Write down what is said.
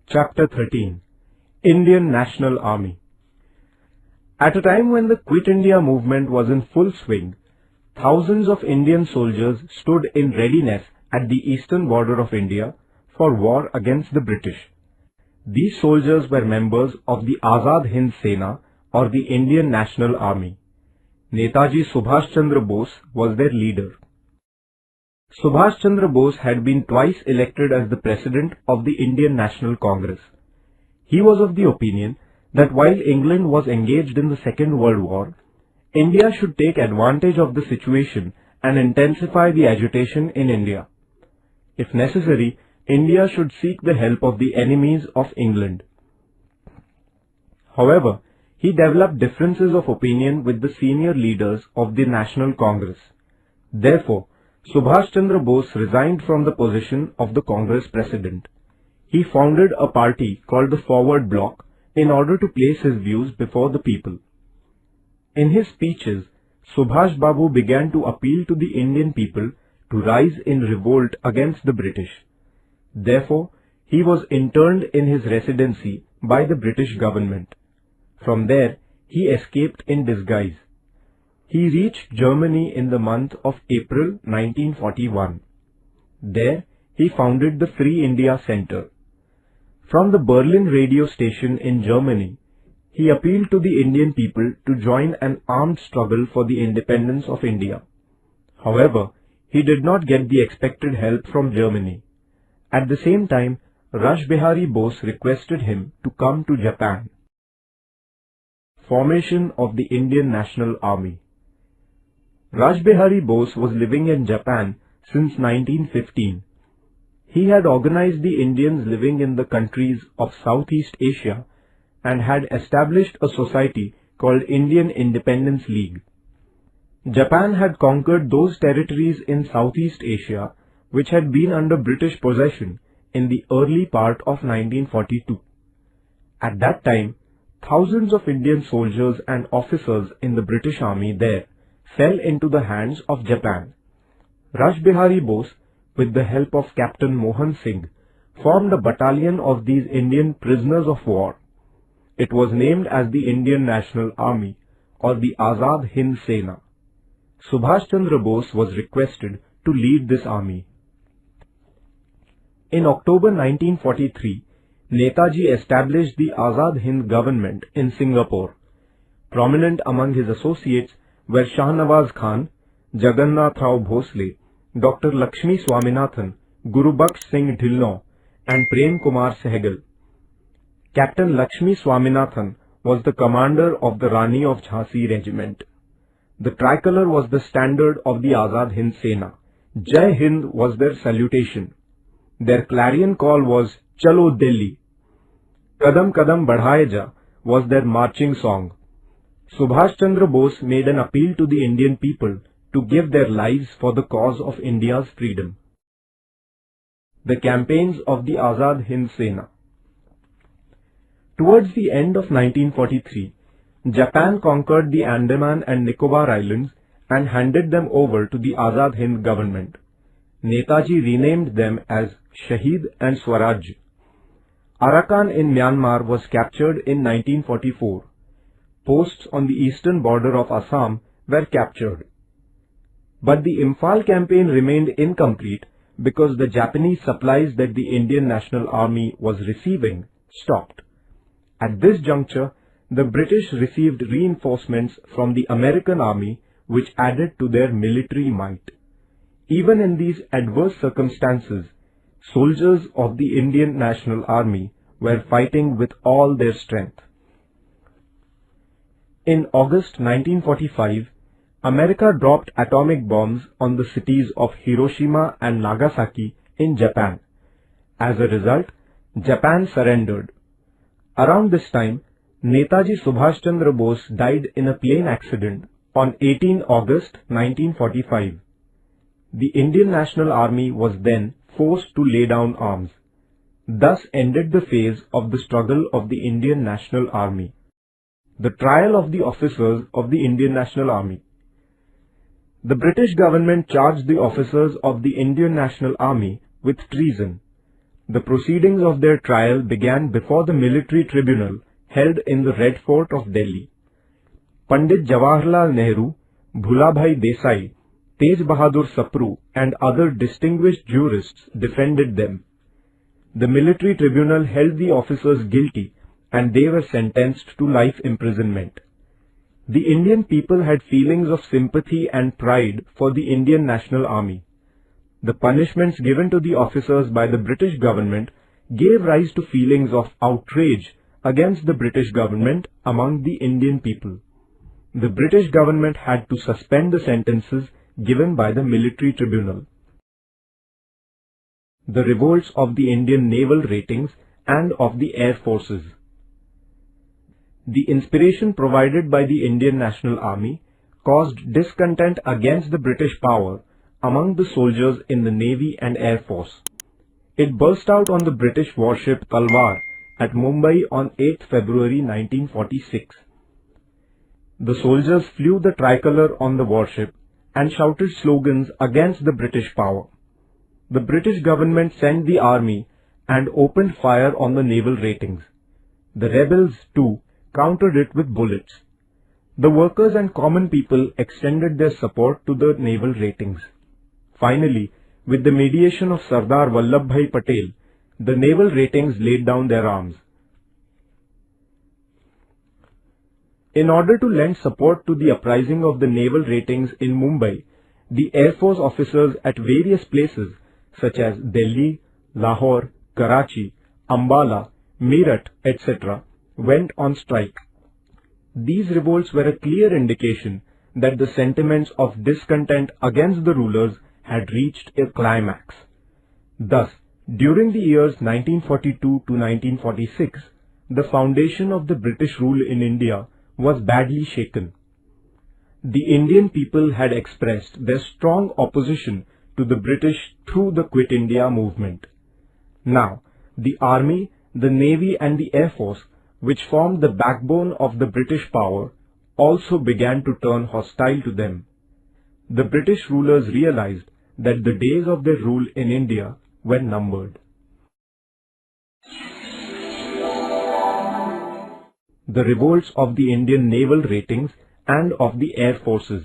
Chapter 13 Indian National Army. At a time when the Quit India movement was in full swing, thousands of Indian soldiers stood in readiness at the eastern border of India for war against the British. These soldiers were members of the Azad Hind Sena or the Indian National Army. Netaji Subhas Chandra Bose was their leader. Subhas Chandra Bose had been twice elected as the president of the Indian National Congress. He was of the opinion that while England was engaged in the Second World War, India should take advantage of the situation and intensify the agitation in India. If necessary, India should seek the help of the enemies of England. However, he developed differences of opinion with the senior leaders of the National Congress. Therefore, Subhas Chandra Bose resigned from the position of the Congress president. He founded a party called the Forward Bloc in order to place his views before the people. In his speeches, Subhash Babu began to appeal to the Indian people to rise in revolt against the British. Therefore, he was interned in his residency by the British government. From there, he escaped in disguise. He reached Germany in the month of April 1941. There, he founded the Free India Center. From the Berlin radio station in Germany, he appealed to the Indian people to join an armed struggle for the independence of India. However, he did not get the expected help from Germany. At the same time, Rash Behari Bose requested him to come to Japan. Formation of the Indian National Army. Rash Behari Bose was living in Japan since 1915. He had organized the Indians living in the countries of Southeast Asia and had established a society called Indian Independence League. Japan had conquered those territories in Southeast Asia which had been under British possession in the early part of 1942. At that time, thousands of Indian soldiers and officers in the British Army there fell into the hands of Japan. Rash Behari Bose, with the help of Captain Mohan Singh, formed a battalion of these Indian prisoners of war. It was named as the Indian National Army or the Azad Hind Sena. Subhas Chandra Bose was requested to lead this army. In October 1943, Netaji established the Azad Hind government in Singapore. Prominent among his associates were Shahnawaz Khan, Jagannath Rao Bhosle, Dr. Lakshmi Swaminathan, Guru Baksh Singh Dhillon, and Prem Kumar Sehgal. Captain Lakshmi Swaminathan was the commander of the Rani of Jhansi regiment. The tricolor was the standard of the Azad Hind Sena. Jai Hind was their salutation. Their clarion call was Chalo Delhi. Kadam Kadam Badhaye Ja was their marching song. Subhas Chandra Bose made an appeal to the Indian people to give their lives for the cause of India's freedom. The campaigns of the Azad Hind Sena. Towards the end of 1943, Japan conquered the Andaman and Nicobar Islands and handed them over to the Azad Hind government. Netaji renamed them as Shahid and Swaraj. Arakan in Myanmar was captured in 1944. Posts on the eastern border of Assam were captured. But the Imphal campaign remained incomplete because the Japanese supplies that the Indian National Army was receiving stopped. At this juncture, the British received reinforcements from the American Army which added to their military might. Even in these adverse circumstances, soldiers of the Indian National Army were fighting with all their strength. In August 1945, America dropped atomic bombs on the cities of Hiroshima and Nagasaki in Japan. As a result, Japan surrendered. Around this time, Netaji Subhas Chandra Bose died in a plane accident on 18 August 1945. The Indian National Army was then forced to lay down arms. Thus ended the phase of the struggle of the Indian National Army. The trial of the officers of the Indian National Army. The British government charged the officers of the Indian National Army with treason. The proceedings of their trial began before the military tribunal held in the Red Fort of Delhi. Pandit Jawaharlal Nehru, Bhulabhai Desai, Tej Bahadur Sapru and other distinguished jurists defended them. The military tribunal held the officers guilty and they were sentenced to life imprisonment. The Indian people had feelings of sympathy and pride for the Indian National Army. The punishments given to the officers by the British government gave rise to feelings of outrage against the British government among the Indian people. The British government had to suspend the sentences given by the military tribunal. The revolts of the Indian naval ratings and of the air forces. The inspiration provided by the Indian National Army caused discontent against the British power among the soldiers in the Navy and Air Force. It burst out on the British warship Talwar at Mumbai on 8 February 1946. The soldiers flew the tricolour on the warship and shouted slogans against the British power. The British government sent the army and opened fire on the naval ratings. The rebels, too, countered it with bullets. The workers and common people extended their support to the naval ratings. Finally, with the mediation of Sardar Vallabhbhai Patel, the naval ratings laid down their arms. In order to lend support to the uprising of the naval ratings in Mumbai, the Air Force officers at various places such as Delhi, Lahore, Karachi, Ambala, Meerut, etc. went on strike. These revolts were a clear indication that the sentiments of discontent against the rulers had reached a climax. Thus, during the years 1942 to 1946, the foundation of the British rule in India was badly shaken. The Indian people had expressed their strong opposition to the British through the Quit India movement. Now, the Army, the Navy and the Air Force, which formed the backbone of the British power, also began to turn hostile to them. The British rulers realized that the days of their rule in India were numbered. The revolts of the Indian naval ratings and of the air forces.